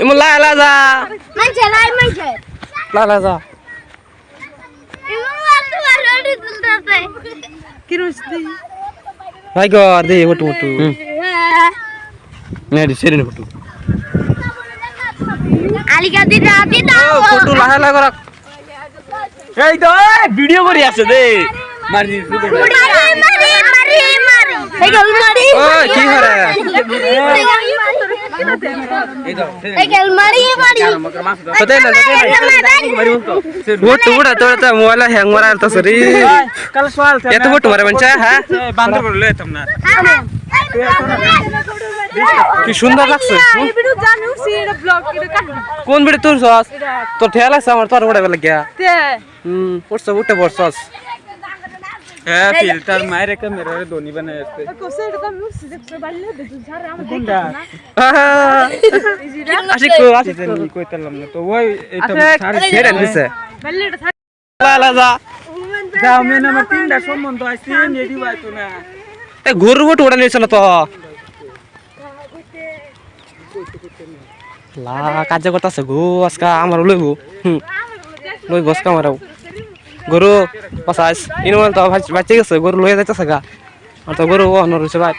এমন লালা যা মানছে লাই মানছে লালা যা ইমু আলু আলু তুলতে কি রুস্তি ভাই গর দে ওটু ওটু নে দিছে রে ওটু আলিকা দিটা দিটা ও ফটো লাহা লাগা রাখ এই তো ভিডিও করি আছে দে মারি শুধু মারি মারি মারি মারি এই গল মারি ও কি হরে এই গল মারি মারি পতে না মারি তো সে ওটু ওটা তো মোবাইল হ্যাং মারা তো সরি কাল সওয়াল এত ওটু মারে বানচা হ্যাঁ বান্দর করে লই তোমরা কি সুন্দর লাগছে এই ভিডিও জানো সি এটা ব্লগ এটা কাট কোন ভিডিও তোর সস তোর ঠেলা লাগছে আমার তোর ওটা লাগিয়া তে পড়ছ উঠে পড়ছস হ্যাঁ ফিল্টার মাইরে ক্যামেরা রে ধোনি বানায় আছে কোসে এটা তো মুসি দেখতে বাড়লে দেখু ছাড় আমরা কোনটা আশিক আশিক জানি কইতালাম না তো ওই এটা ছাড় ছেড়ে দিছে বাড়লে এটা লালা যা যাও মেন আমার তিনটা সম্বন্ধ আছে নেডি বাইতো না এ ঘুর ওটু ওটা নিয়েছিল তো লা কাজে করতেছে গো আজকা আমার লইবো লই বস কামারাও গরু পাসাস ইনওয়াল তো বাচ্চা গেছে গরু লয়ে যাইতেছে গা আর তো গরু অন্য রয়েছে ভাই